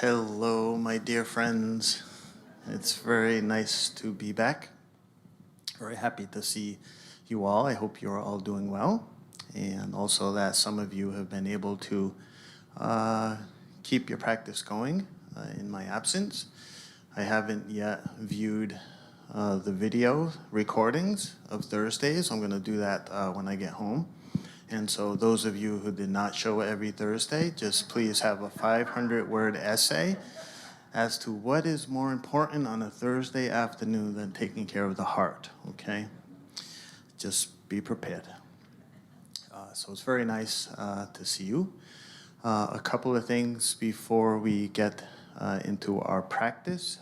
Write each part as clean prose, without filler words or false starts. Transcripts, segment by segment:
Hello, my dear friends. It's very nice to be back. Very happy to see you all. I hope you're all doing well. And also that some of you have been able to uh, keep your practice going in my absence. I haven't yet viewed the video recordings of Thursdays. I'm going to do that when I get home. And so those of you who did not show every Thursday, just please have a 500-word essay as to what is more important on a Thursday afternoon than taking care of the heart, okay? Just be prepared. So it's very nice to see you. A couple of things before we get into our practice.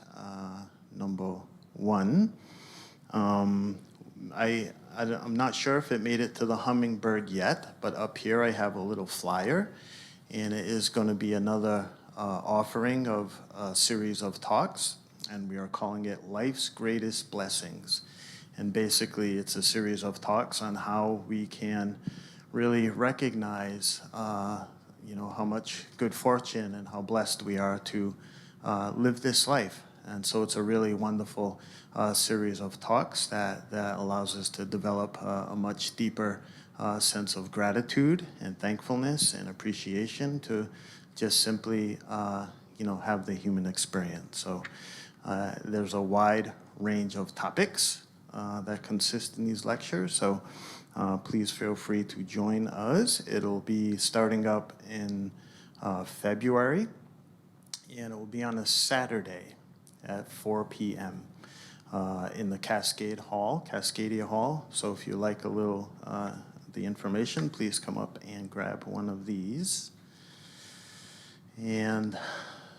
Number one, I'm not sure if it made it to the hummingbird yet, but up here I have a little flyer, and it is going to be another offering of a series of talks, and we are calling it Life's Greatest Blessings. And basically it's a series of talks on how we can really recognize how much good fortune and how blessed we are to live this life. And so it's a really wonderful series of talks that allows us to develop a much deeper sense of gratitude and thankfulness and appreciation to just simply have the human experience. So there's a wide range of topics that consist in these lectures. So please feel free to join us. It'll be starting up in February, and it will be on a Saturday at 4 p.m. In the Cascadia Hall. So if you like a little the information, please come up and grab one of these. And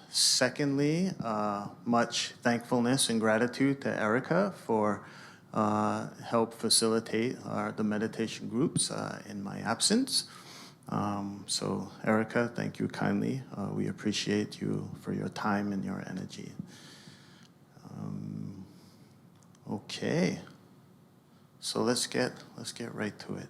secondly, much thankfulness and gratitude to Erica for help facilitate the meditation groups in my absence. So Erica, thank you kindly. We appreciate you for your time and your energy. Okay, so let's get right to it.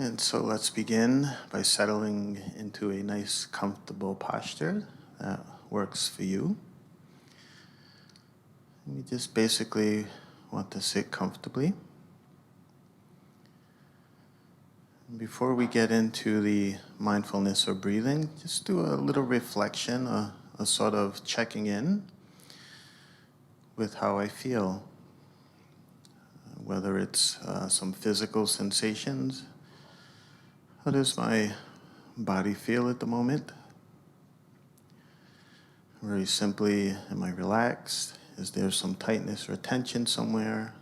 And so let's begin by settling into a nice, comfortable posture that works for you. And we just basically want to sit comfortably. And before we get into the mindfulness or breathing, just do a little reflection, a sort of checking in with how I feel. Whether it's some physical sensations. How does my body feel at the moment? Very simply, am I relaxed? Is there some tightness or tension somewhere?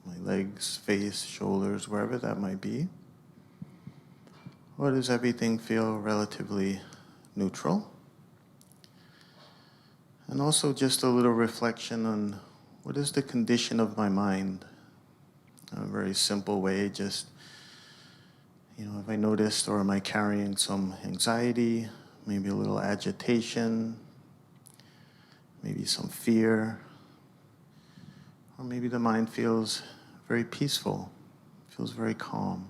My legs, face, shoulders, wherever that might be. Or does everything feel relatively neutral? And also just a little reflection on what is the condition of my mind? In a very simple way, just, if I noticed, or am I carrying some anxiety, maybe a little agitation, maybe some fear, or maybe the mind feels very peaceful, feels very calm.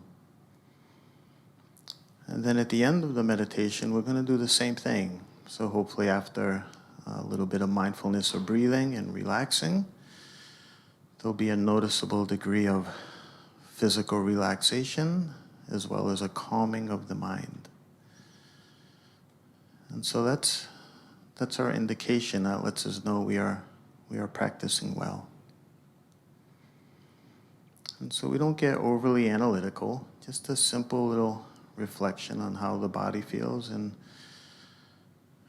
And then at the end of the meditation, we're going to do the same thing. So hopefully after a little bit of mindfulness or breathing and relaxing, there'll be a noticeable degree of physical relaxation as well as a calming of the mind. And so that's our indication. That lets us know we are practicing well. And so we don't get overly analytical, just a simple little reflection on how the body feels and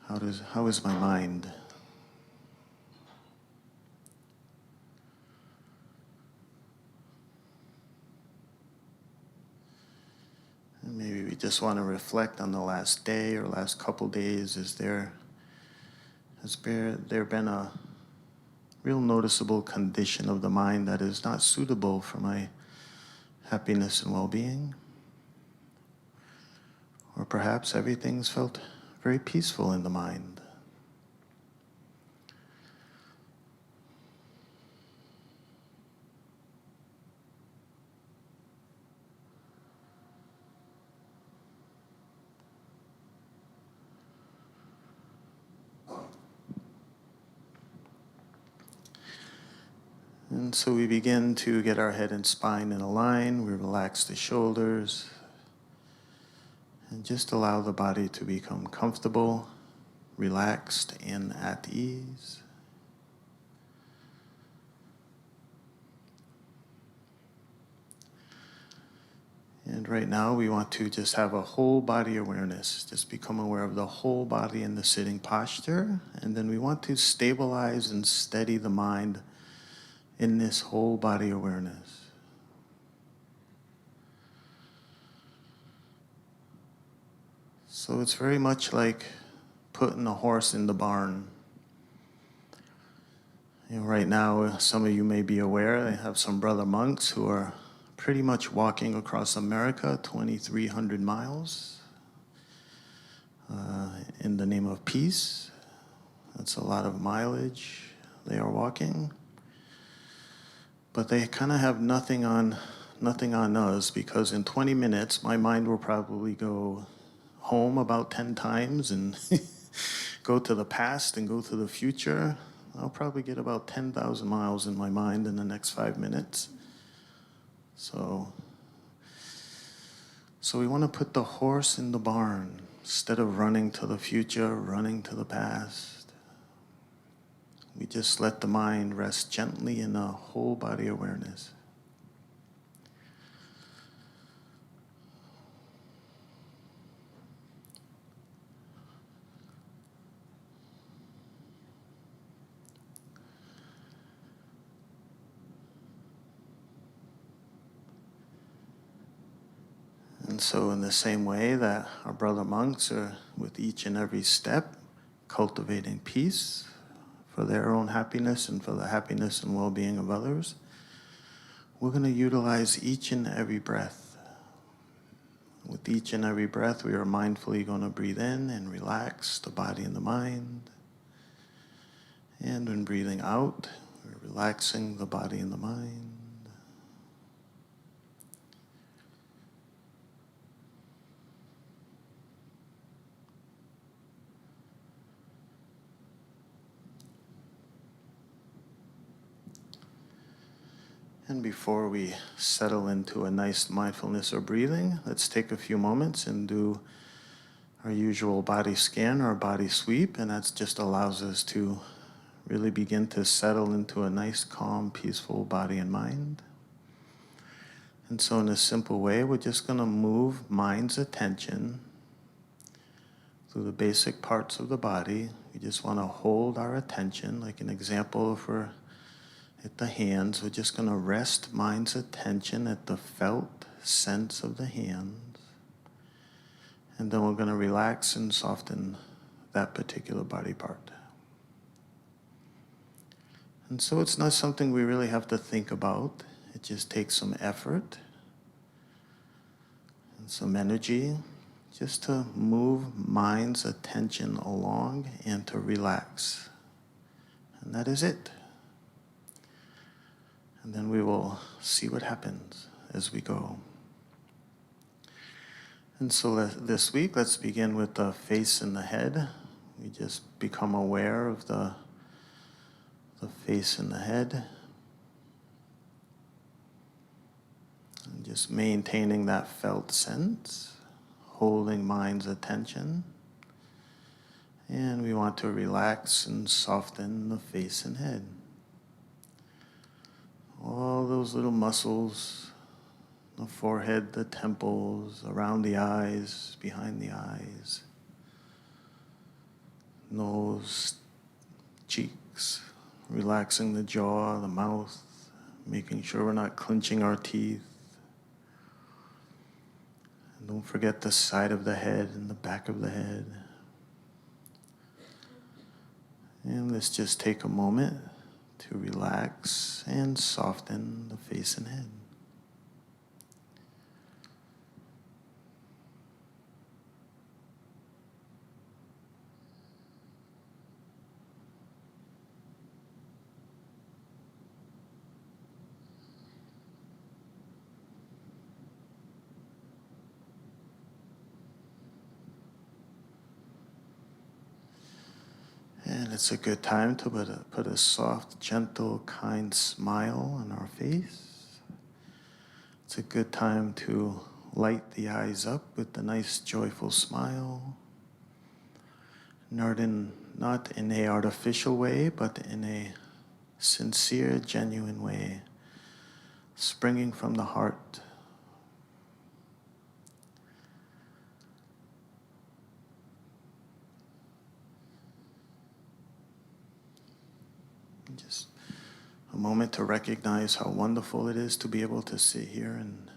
how is my mind. And maybe we just want to reflect on the last day or last couple days. Has there been a real noticeable condition of the mind that is not suitable for my happiness and well-being? Or perhaps everything's felt very peaceful in the mind. And so we begin to get our head and spine in a line. We relax the shoulders. And just allow the body to become comfortable, relaxed, and at ease. And right now we want to just have a whole body awareness. Just become aware of the whole body in the sitting posture. And then we want to stabilize and steady the mind in this whole body awareness. So it's very much like putting a horse in the barn. Right now, some of you may be aware, I have some brother monks who are pretty much walking across America, 2,300 miles, in the name of peace. That's a lot of mileage they are walking. But they kind of have nothing on us, because in 20 minutes, my mind will probably go home about 10 times and go to the past and go to the future. I'll probably get about 10,000 miles in my mind in the next 5 minutes. So we want to put the horse in the barn instead of running to the future, running to the past. We just let the mind rest gently in a whole body awareness. And so in the same way that our brother monks are, with each and every step, cultivating peace for their own happiness and for the happiness and well-being of others, we're going to utilize each and every breath. With each and every breath, we are mindfully going to breathe in and relax the body and the mind. And when breathing out, we're relaxing the body and the mind. And before we settle into a nice mindfulness or breathing, let's take a few moments and do our usual body scan or body sweep, and that just allows us to really begin to settle into a nice, calm, peaceful body and mind. And so in a simple way, we're just going to move mind's attention through the basic parts of the body. We just want to hold our attention. Like an example, if we're at the hands, we're just going to rest mind's attention at the felt sense of the hands. And then we're going to relax and soften that particular body part. And so it's not something we really have to think about. It just takes some effort and some energy just to move mind's attention along and to relax. And that is it. And then we will see what happens as we go. And so this week, let's begin with the face and the head. We just become aware of the face and the head. And just maintaining that felt sense, holding mind's attention. And we want to relax and soften the face and head. All those little muscles, the forehead, the temples, around the eyes, behind the eyes, nose, cheeks, relaxing the jaw, the mouth, making sure we're not clenching our teeth. And don't forget the side of the head and the back of the head. And let's just take a moment to relax and soften the face and head. And it's a good time to put a soft, gentle, kind smile on our face. It's a good time to light the eyes up with a nice, joyful smile. Not in an artificial way, but in a sincere, genuine way, springing from the heart. Just a moment to recognize how wonderful it is to be able to sit here and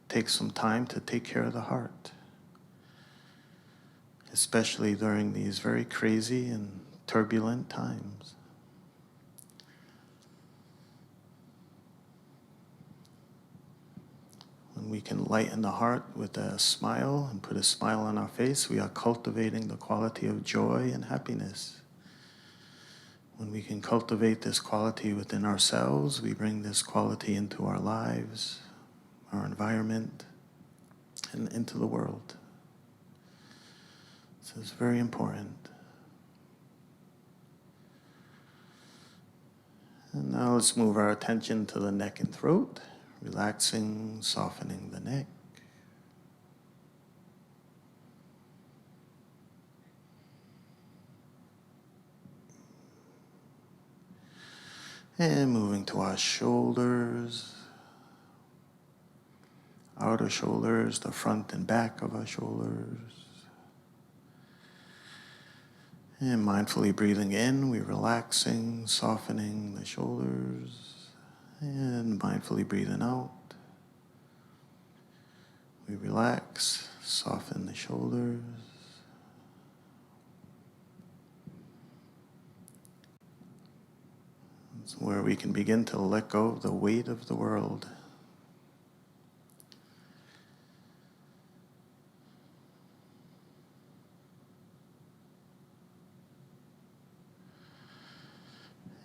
take some time to take care of the heart, especially during these very crazy and turbulent times. When we can lighten the heart with a smile and put a smile on our face, we are cultivating the quality of joy and happiness. When we can cultivate this quality within ourselves, we bring this quality into our lives, our environment, and into the world. So it's very important. And now let's move our attention to the neck and throat, relaxing, softening the neck. And moving to our shoulders, outer shoulders, the front and back of our shoulders. And mindfully breathing in, we're relaxing, softening the shoulders. And mindfully breathing out, we relax, soften the shoulders. It's where we can begin to let go of the weight of the world.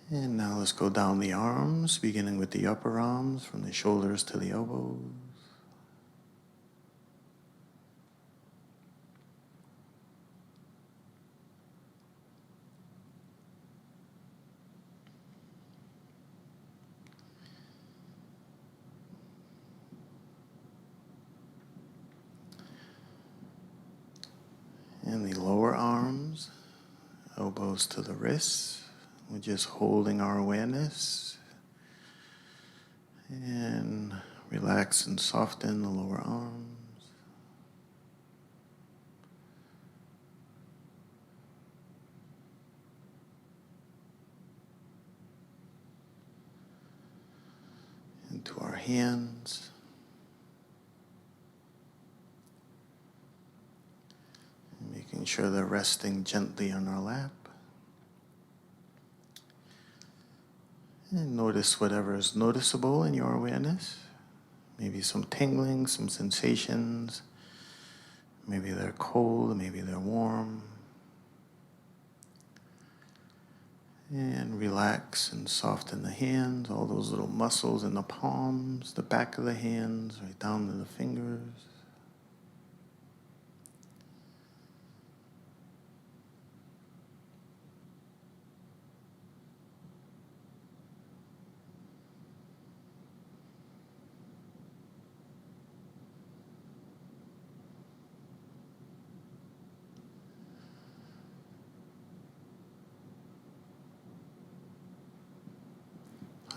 And now let's go down the arms, beginning with the upper arms, from the shoulders to the elbows. And the lower arms, elbows to the wrists. We're just holding our awareness. And relax and soften the lower arms. Into our hands. Making sure they're resting gently on our lap. And notice whatever is noticeable in your awareness. Maybe some tingling, some sensations. Maybe they're cold, maybe they're warm. And relax and soften the hands, all those little muscles in the palms, the back of the hands, right down to the fingers.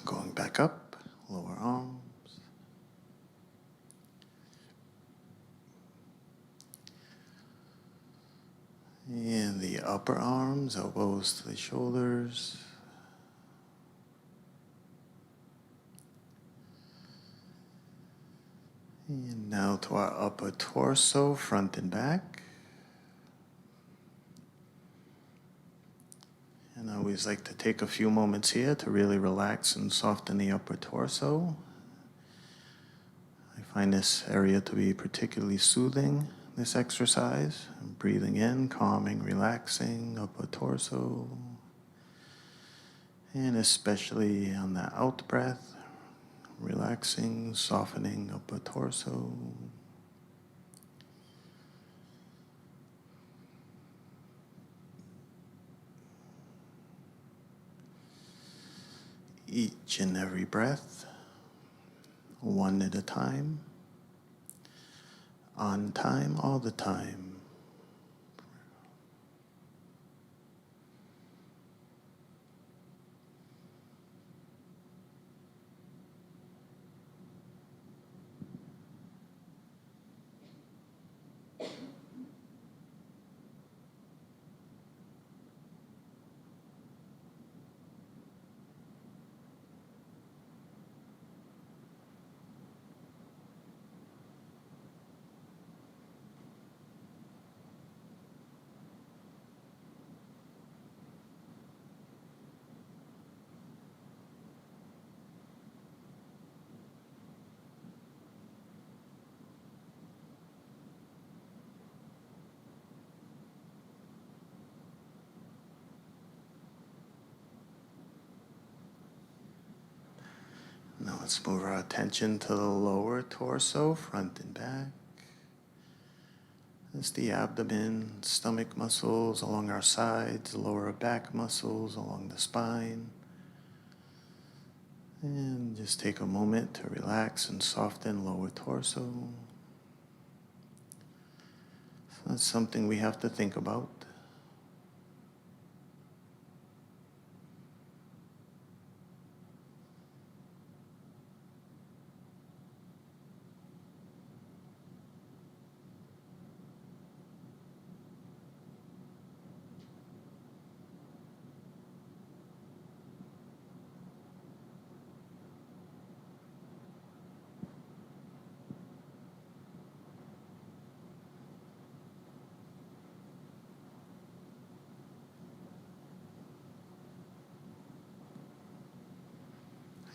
Going back up, lower arms. And the upper arms, elbows to the shoulders. And now to our upper torso, front and back. And I always like to take a few moments here to really relax and soften the upper torso. I find this area to be particularly soothing, this exercise. I'm breathing in, calming, relaxing, upper torso. And especially on the out breath, relaxing, softening upper torso. Each and every breath, one at a time, on time, all the time. Now let's move our attention to the lower torso, front and back. It's the abdomen, stomach muscles along our sides, lower back muscles along the spine. And just take a moment to relax and soften lower torso. So that's something we have to think about.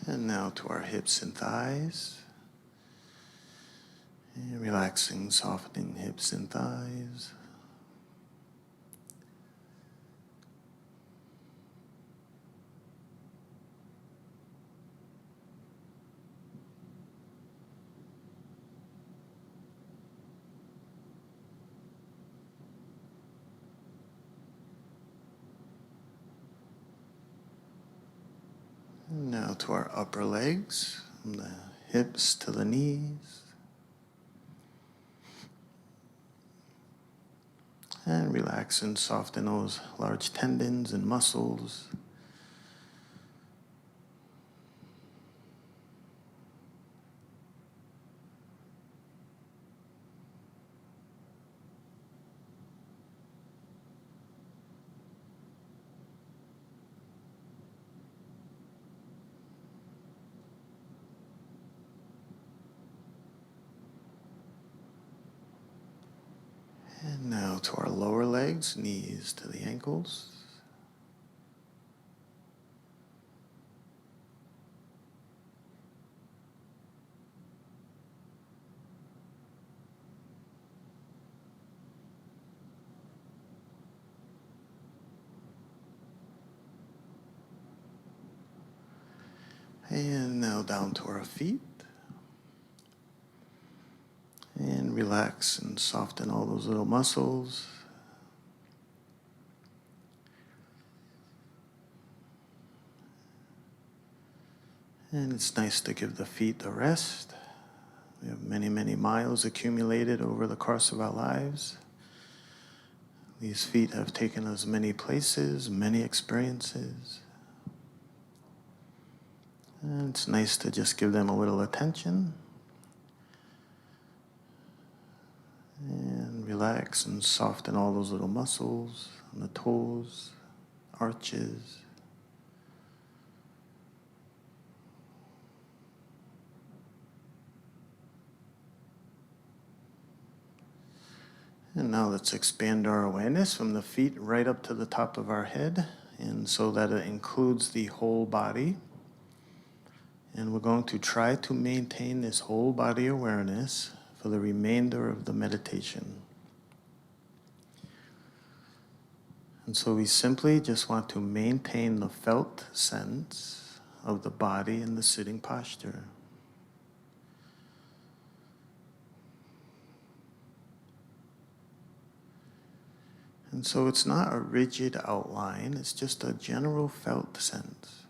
And now to our hips and thighs. And relaxing, softening hips and thighs. And now to our upper legs, from the hips to the knees. And relax and soften those large tendons and muscles. And now to our lower legs, knees to the ankles. And now down to our feet. And relax and soften all those little muscles. And it's nice to give the feet a rest. We have many, many miles accumulated over the course of our lives. These feet have taken us many places, many experiences. And it's nice to just give them a little attention. And relax and soften all those little muscles on the toes, arches. And now let's expand our awareness from the feet right up to the top of our head, and so that it includes the whole body. And we're going to try to maintain this whole body awareness for the remainder of the meditation. And so we simply just want to maintain the felt sense of the body in the sitting posture. And so it's not a rigid outline, it's just a general felt sense.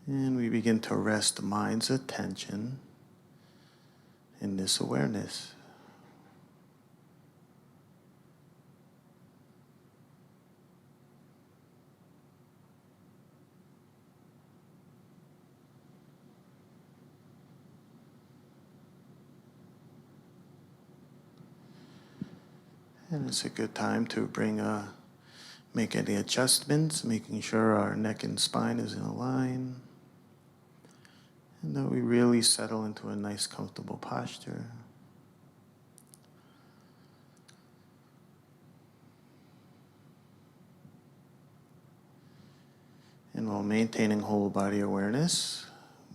And we begin to rest the mind's attention in this awareness. And it's a good time to make any adjustments, making sure our neck and spine is in a line. And that we really settle into a nice, comfortable posture. And while maintaining whole body awareness,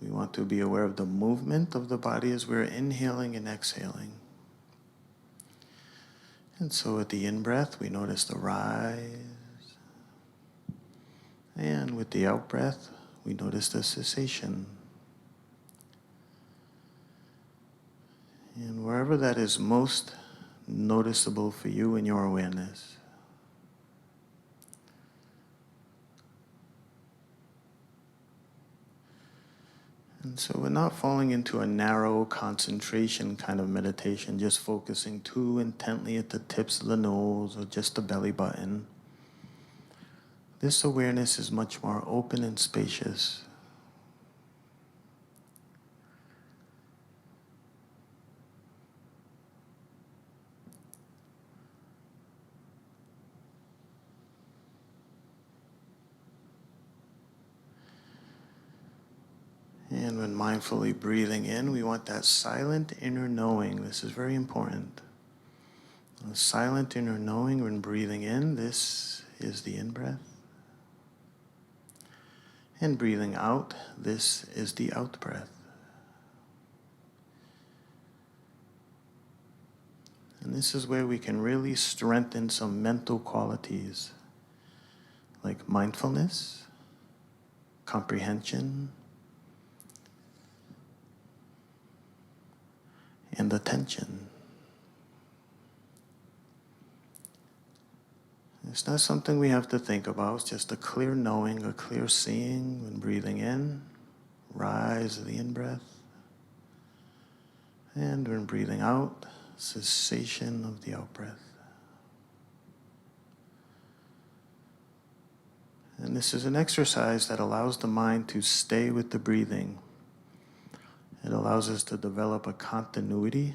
we want to be aware of the movement of the body as we're inhaling and exhaling. And so with the in-breath, we notice the rise. And with the out-breath, we notice the cessation. And wherever that is most noticeable for you in your awareness. And so we're not falling into a narrow concentration kind of meditation, just focusing too intently at the tips of the nose or just the belly button. This awareness is much more open and spacious. And when mindfully breathing in, we want that silent inner knowing. This is very important. A silent inner knowing when breathing in, this is the in-breath. And breathing out, this is the out-breath. And this is where we can really strengthen some mental qualities like mindfulness, comprehension, and attention. It's not something we have to think about, it's just a clear knowing, a clear seeing when breathing in, rise of the in-breath, and when breathing out, cessation of the out-breath. And this is an exercise that allows the mind to stay with the breathing. It allows us to develop a continuity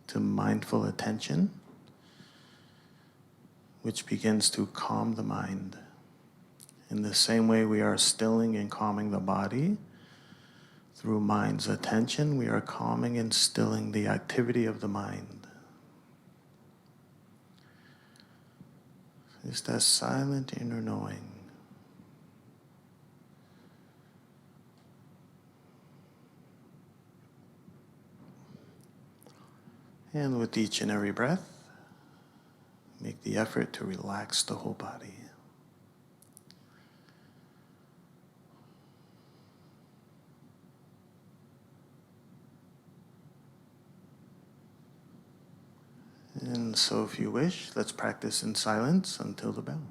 to mindful attention, which begins to calm the mind. In the same way we are stilling and calming the body, through mind's attention, we are calming and stilling the activity of the mind. It's that silent inner knowing. And with each and every breath, make make the effort to relax the whole body. And so if you wish, let's practice in silence until the bell.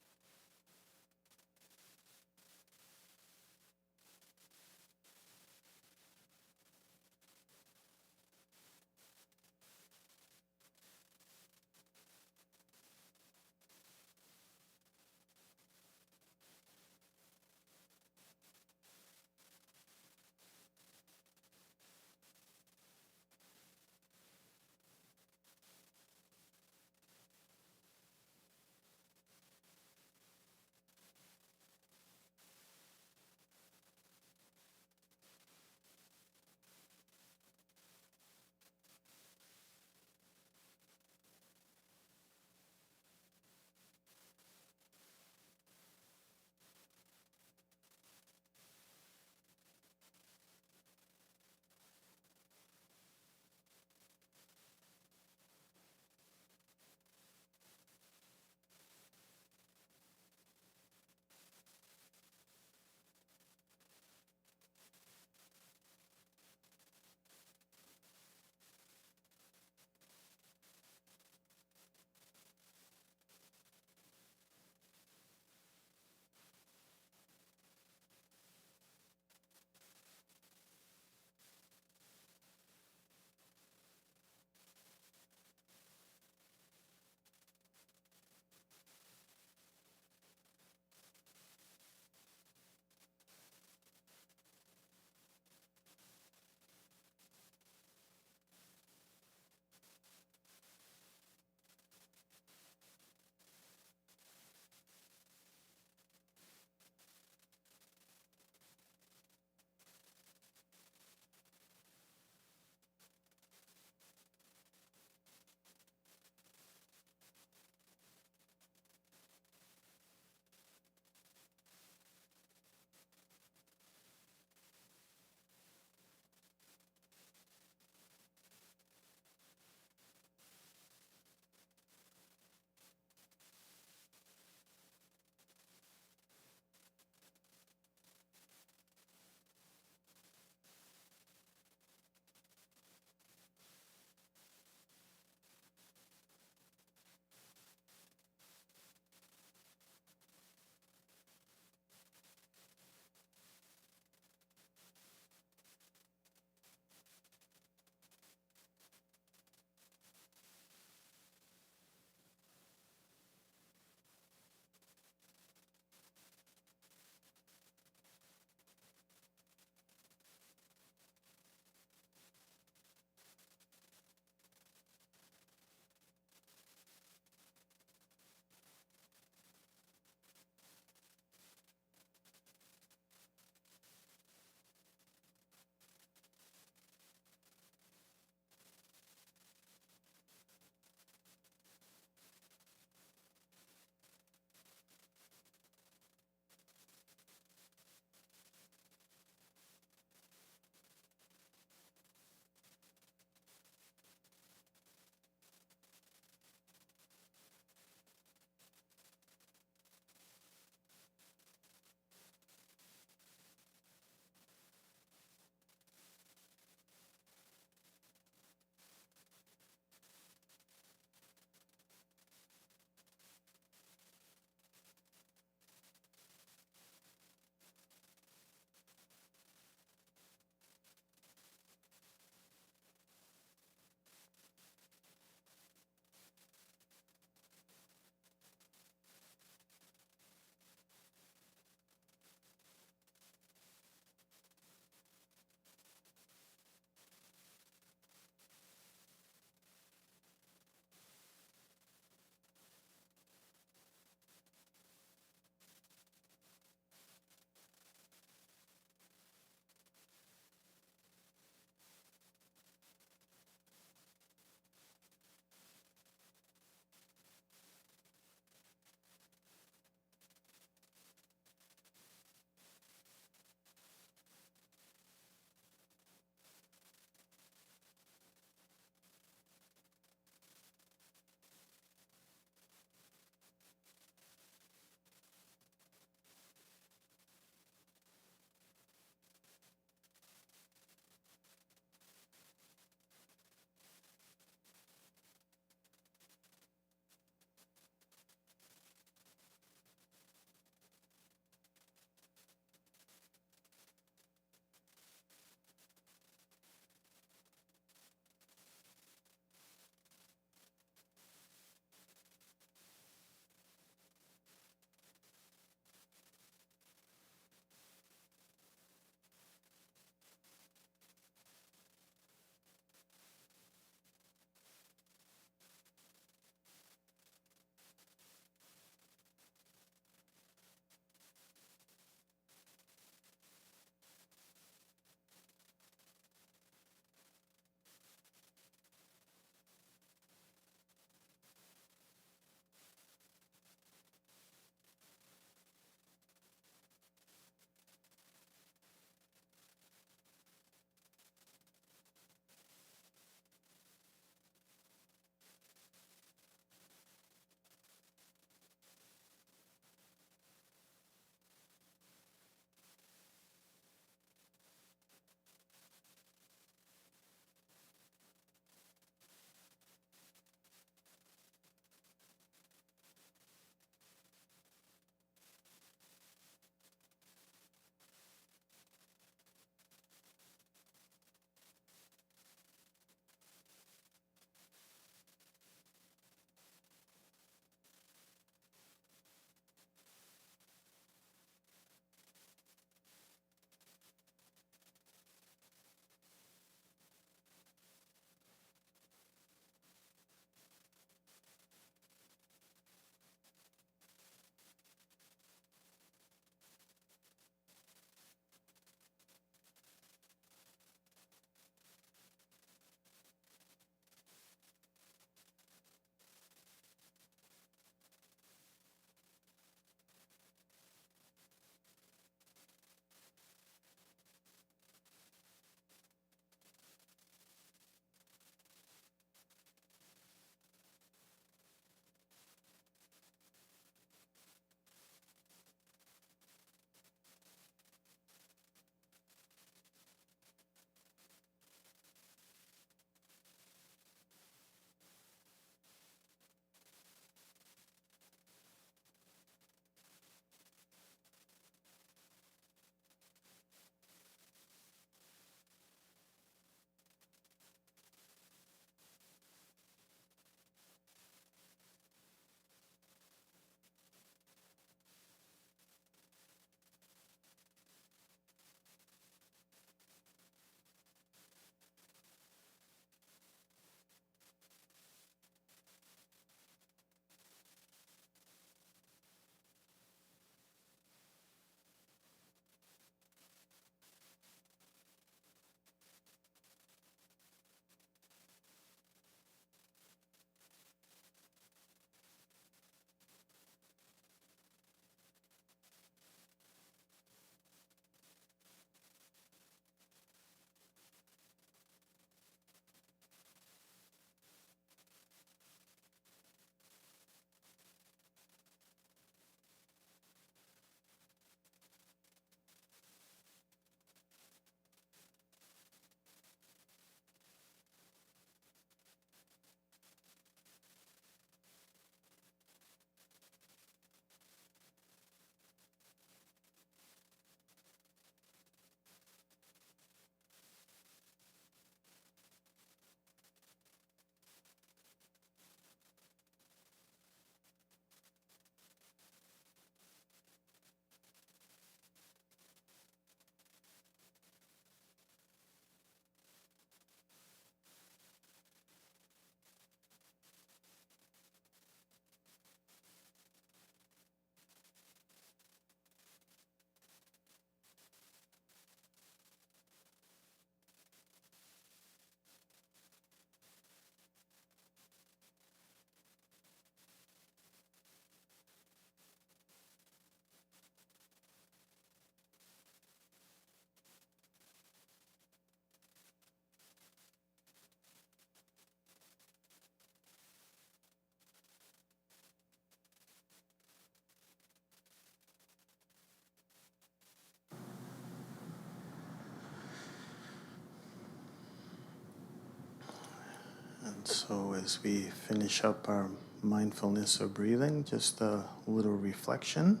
And so as we finish up our mindfulness of breathing, just a little reflection.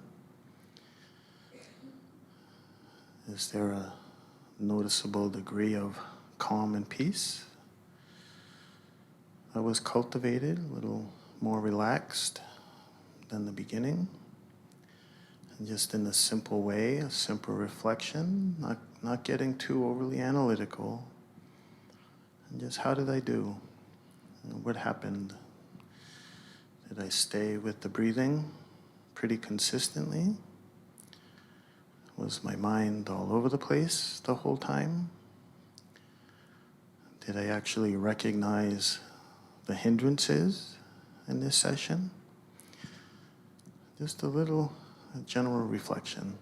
Is there a noticeable degree of calm and peace that was cultivated, a little more relaxed than the beginning? And just in a simple way, a simple reflection, not getting too overly analytical. And just how did I do? What happened? Did I stay with the breathing pretty consistently? Was my mind all over the place the whole time? Did I actually recognize the hindrances in this session? Just a little general reflection.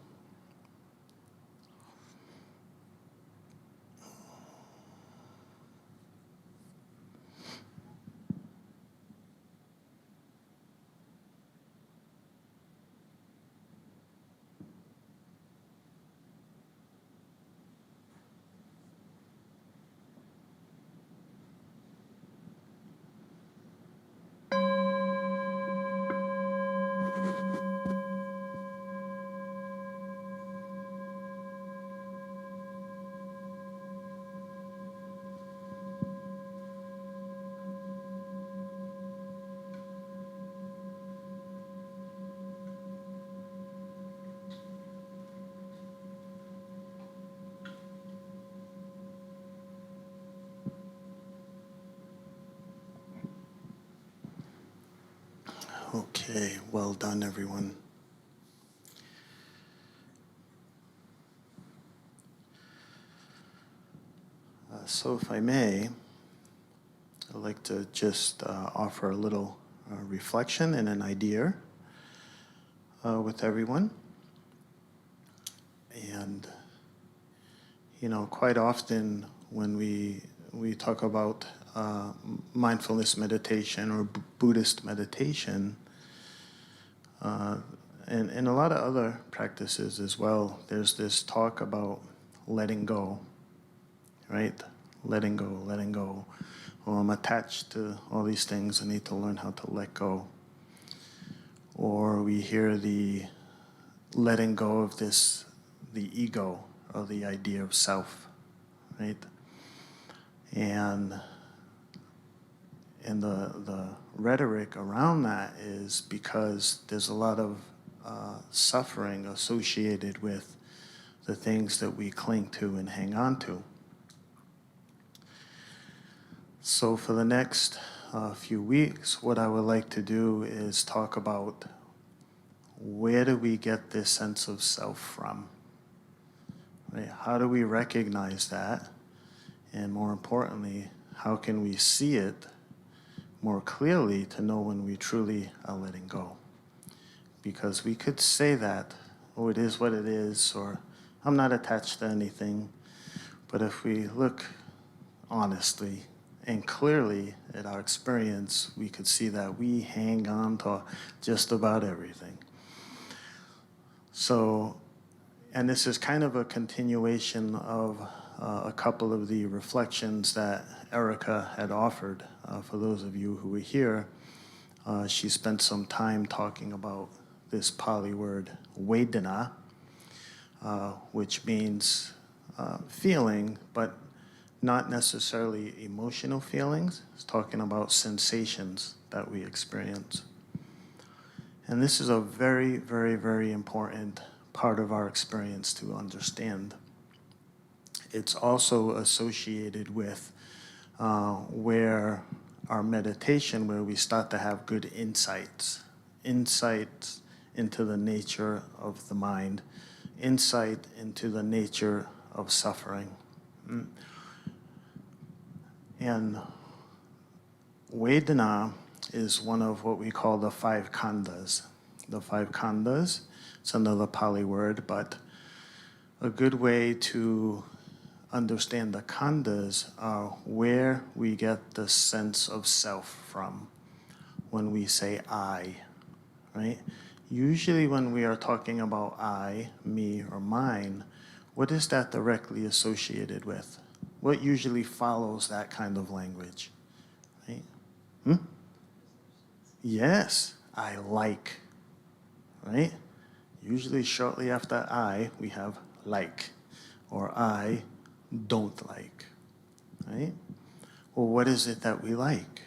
Okay, well done, everyone. So if I may, I'd like to just offer a little reflection and an idea with everyone. And, quite often when we talk about mindfulness meditation or Buddhist meditation, and a lot of other practices as well, there's this talk about letting go, right? Letting go, letting go. Oh, I'm attached to all these things. I need to learn how to let go. Or we hear the letting go of this, the ego, or the idea of self, right? And the rhetoric around that is because there's a lot of suffering associated with the things that we cling to and hang on to. So for the next few weeks, what I would like to do is talk about where do we get this sense of self from? Right? How do we recognize that? And more importantly, how can we see it more clearly to know when we truly are letting go? Because we could say that, oh, it is what it is, or I'm not attached to anything. But if we look honestly and clearly at our experience, we could see that we hang on to just about everything. So, and this is kind of a continuation of a couple of the reflections that Erica had offered. For those of you who were here, she spent some time talking about this Pali word, Vedana, which means feeling, but not necessarily emotional feelings. It's talking about sensations that we experience. And this is a very, very, very important part of our experience to understand. It's also associated with where our meditation, where we start to have good insights into the nature of the mind, insight into the nature of suffering. And Vedana is one of what we call the five khandhas. The five khandhas, it's another Pali word, but a good way to understand the khandhas are where we get the sense of self from when we say I, right? Usually when we are talking about I, me, or mine, what is that directly associated with? What usually follows that kind of language, right? Yes, I like, right? Usually shortly after I, we have like, or I don't like, right? Well, what is it that we like?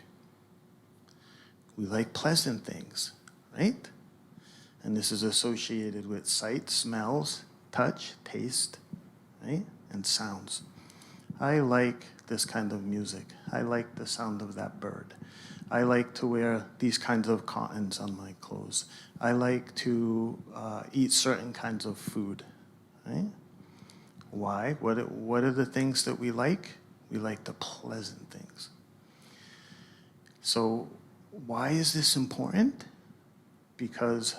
We like pleasant things, right? And this is associated with sight, smells, touch, taste, right? And sounds. I like this kind of music. I like the sound of that bird. I like to wear these kinds of cottons on my clothes. I like to eat certain kinds of food, right? Why? What are the things that we like? We like the pleasant things. So why is this important? Because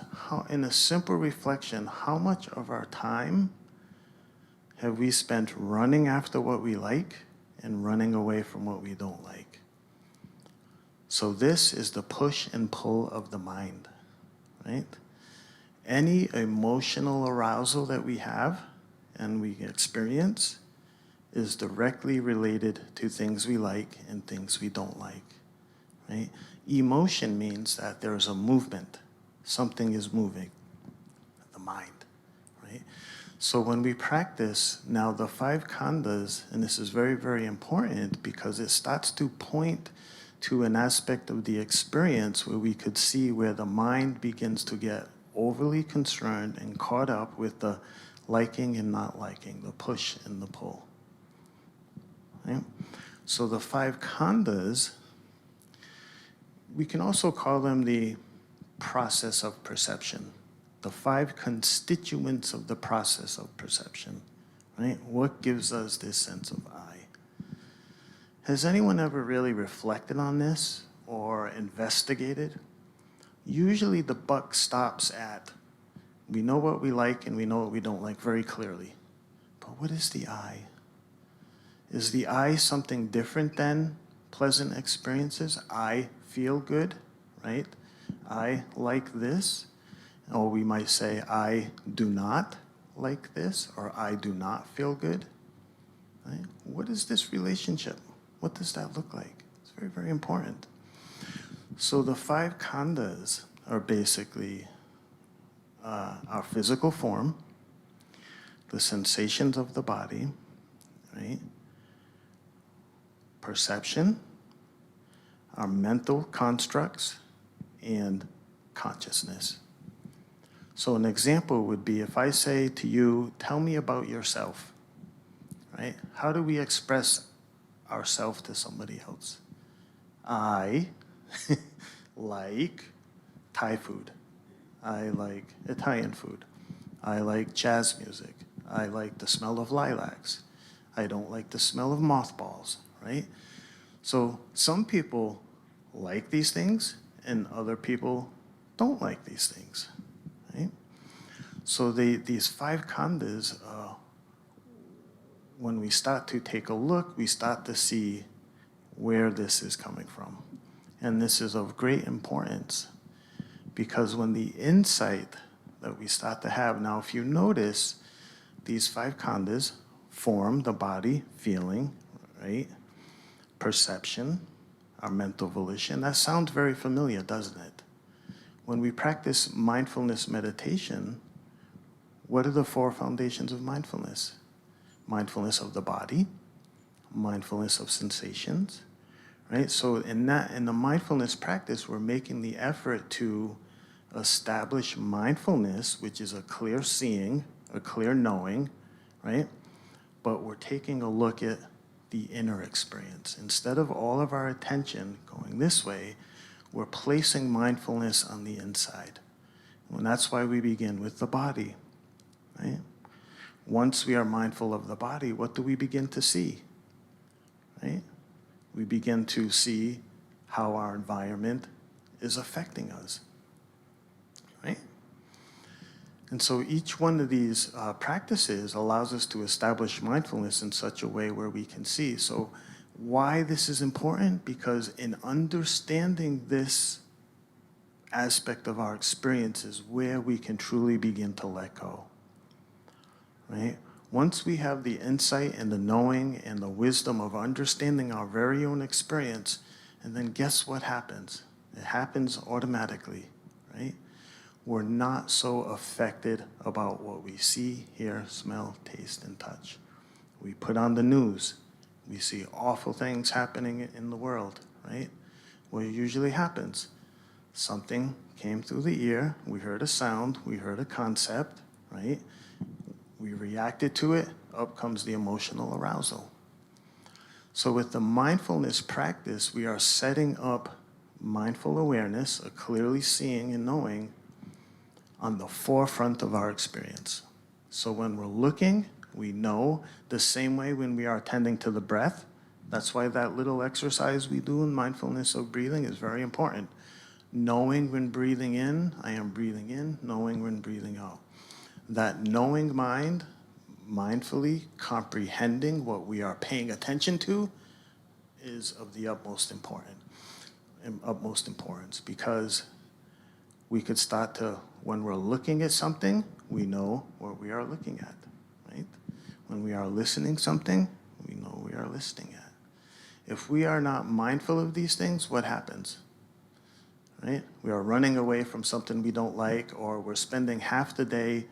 in a simple reflection, how much of our time have we spent running after what we like and running away from what we don't like? So this is the push and pull of the mind, right? Any emotional arousal that we have and we experience is directly related to things we like and things we don't like, right? Emotion means that there's a movement. Something is moving, the mind, right? So when we practice now the 5 khandhas, and this is very, very important because it starts to point to an aspect of the experience where we could see where the mind begins to get overly concerned and caught up with the liking and not liking, the push and the pull. Right? So the 5 khandhas, we can also call them the process of perception, the 5 constituents of the process of perception, right? What gives us this sense of I? Has anyone ever really reflected on this or investigated? Usually the buck stops at, we know what we like and we know what we don't like very clearly. But what is the I? Is the I something different than pleasant experiences? I feel good, right? I like this. Or we might say, I do not like this, or I do not feel good. Right? What is this relationship? What does that look like? It's very, very important. So the 5 khandhas are basically our physical form, the sensations of the body, right? Perception, our mental constructs, and consciousness. So an example would be if I say to you, tell me about yourself, right? How do we express ourselves to somebody else? I like Thai food. I like Italian food. I like jazz music. I like the smell of lilacs. I don't like the smell of mothballs, right? So some people like these things and other people don't like these things, right? So these 5 khandhas, when we start to take a look, we start to see where this is coming from. And this is of great importance because when the insight that we start to have, now if you notice, these 5 khandhas form the body, feeling, right? Perception, our mental volition. That sounds very familiar, doesn't it? When we practice mindfulness meditation, what are the 4 foundations of mindfulness? Mindfulness of the body, mindfulness of sensations, right? So in the mindfulness practice, we're making the effort to establish mindfulness, which is a clear seeing, a clear knowing, right? But we're taking a look at the inner experience. Instead of all of our attention going this way, we're placing mindfulness on the inside. And that's why we begin with the body, right? Once we are mindful of the body, what do we begin to see, right? We begin to see how our environment is affecting us, right? And so each one of these practices allows us to establish mindfulness in such a way where we can see. So why this is important? Because in understanding this aspect of our experience is where we can truly begin to let go, right? Once we have the insight and the knowing and the wisdom of understanding our very own experience And then guess what happens? It happens automatically, right? We're not so affected about what we see, hear, smell, taste, and touch. We put on the news. We see awful things happening in the world, right? What usually happens? Something came through the ear, we heard a sound, we heard a concept, right? We reacted to it, up comes the emotional arousal. So with the mindfulness practice, we are setting up mindful awareness, a clearly seeing and knowing, on the forefront of our experience. So when we're looking, we know the same way when we are attending to the breath. That's why that little exercise we do in mindfulness of breathing is very important. Knowing when breathing in, I am breathing in, knowing when breathing out. That knowing mind, mindfully comprehending what we are paying attention to, is of the utmost importance, because we could start to, when we're looking at something, we know what we are looking at, right? When we are listening something, we know what we are listening at. If we are not mindful of these things, what happens? Right? We are running away from something we don't like, or we're spending half the day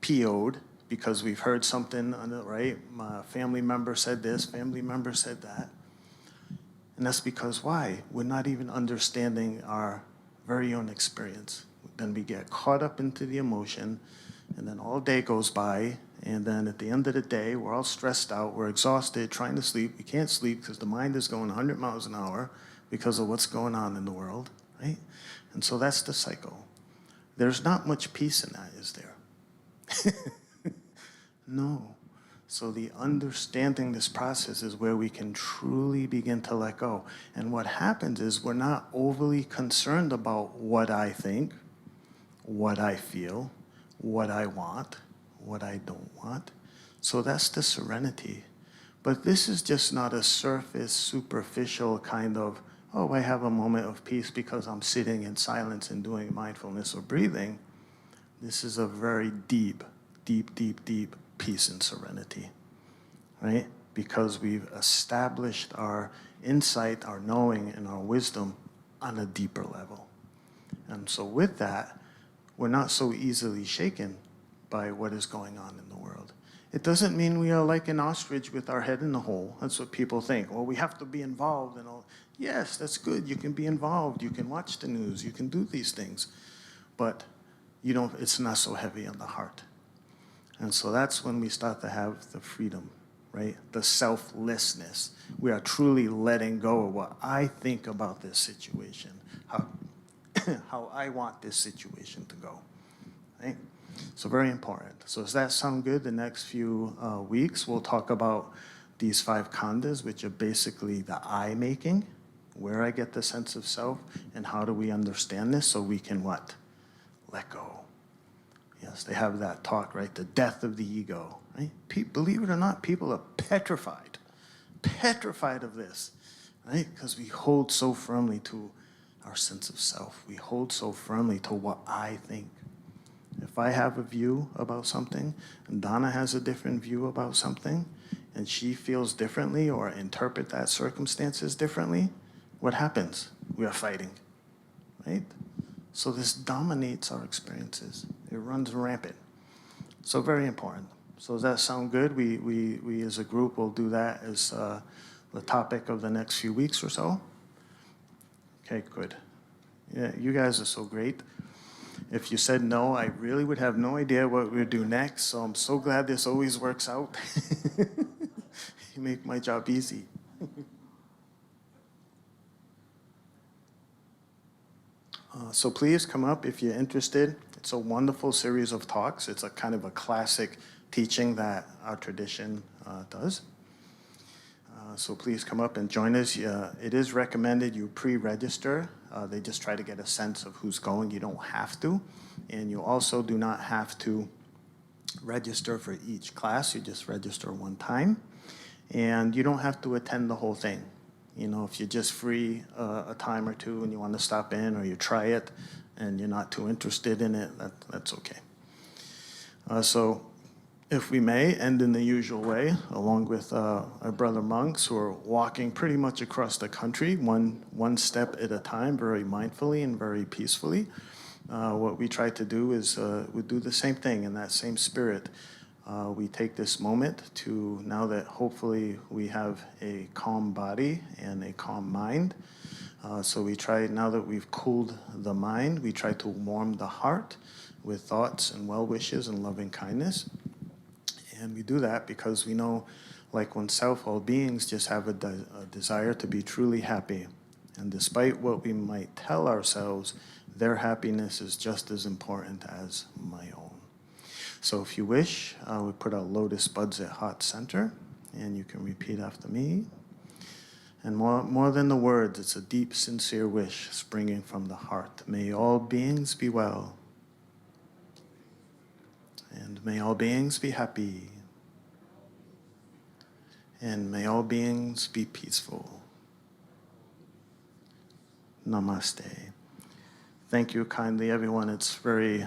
PO'd because we've heard something, right? My family member said this, family member said that. And that's because why? We're not even understanding our very own experience. Then we get caught up into the emotion, and then all day goes by, and then at the end of the day, we're all stressed out, we're exhausted, trying to sleep. We can't sleep because the mind is going 100 miles an hour because of what's going on in the world, right? And so that's the cycle. There's not much peace in that, is there? No. So the understanding this process is where we can truly begin to let go. And what happens is we're not overly concerned about what I think, what I feel, what I want, what I don't want. So that's the serenity. But this is just not a surface, superficial kind of, oh, I have a moment of peace because I'm sitting in silence and doing mindfulness or breathing. This is a very deep, deep, deep, deep peace and serenity, right? Because we've established our insight, our knowing, and our wisdom on a deeper level. And so with that, we're not so easily shaken by what is going on in the world. It doesn't mean we are like an ostrich with our head in the hole. That's what people think. Well, we have to be involved and all. Yes, that's good. You can be involved. You can watch the news. You can do these things. But it's not so heavy on the heart. And so that's when we start to have the freedom, right? The selflessness. We are truly letting go of what I think about this situation, how I want this situation to go, right? So very important. So does that sound good? The next few weeks, we'll talk about these 5 khandhas, which are basically the I-making, where I get the sense of self, and how do we understand this so we can what? Let go. Yes, they have that talk, right? The death of the ego, right? Believe it or not, people are petrified of this, right? Because we hold so firmly to our sense of self. We hold so firmly to what I think. If I have a view about something, and Donna has a different view about something, and she feels differently or interpret that circumstances differently, what happens? We are fighting, right? So this dominates our experiences. It runs rampant. So very important. So does that sound good? We as a group will do that as the topic of the next few weeks or so. Okay, good. Yeah, you guys are so great. If you said no, I really would have no idea what we'd do next. So I'm so glad this always works out. You make my job easy. So please come up if you're interested. It's a wonderful series of talks. It's a kind of a classic teaching that our tradition does. So please come up and join us. It is recommended you pre-register. They just try to get a sense of who's going. You don't have to. And you also do not have to register for each class. You just register one time. And you don't have to attend the whole thing. You know, if you're just free a time or two and you want to stop in or you try it and you're not too interested in it, that's okay. So if we may, end in the usual way, along with our brother monks who are walking pretty much across the country, one step at a time, very mindfully and very peacefully. What we try to do is we do the same thing in that same spirit. We take this moment to, now that hopefully we have a calm body and a calm mind, so we try, now that we've cooled the mind, we try to warm the heart with thoughts and well wishes and loving kindness. And we do that because we know, like oneself, all beings just have a desire to be truly happy. And despite what we might tell ourselves, their happiness is just as important as my own. So if you wish, we put our lotus buds at heart center, and you can repeat after me. And more than the words, it's a deep, sincere wish springing from the heart. May all beings be well. And may all beings be happy. And may all beings be peaceful. Namaste. Thank you kindly, everyone. It's very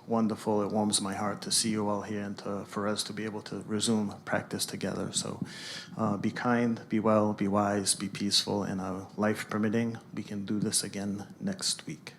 wonderful. It warms my heart to see you all here and for us to be able to resume practice together. So be kind, be well, be wise, be peaceful, and life permitting, we can do this again next week.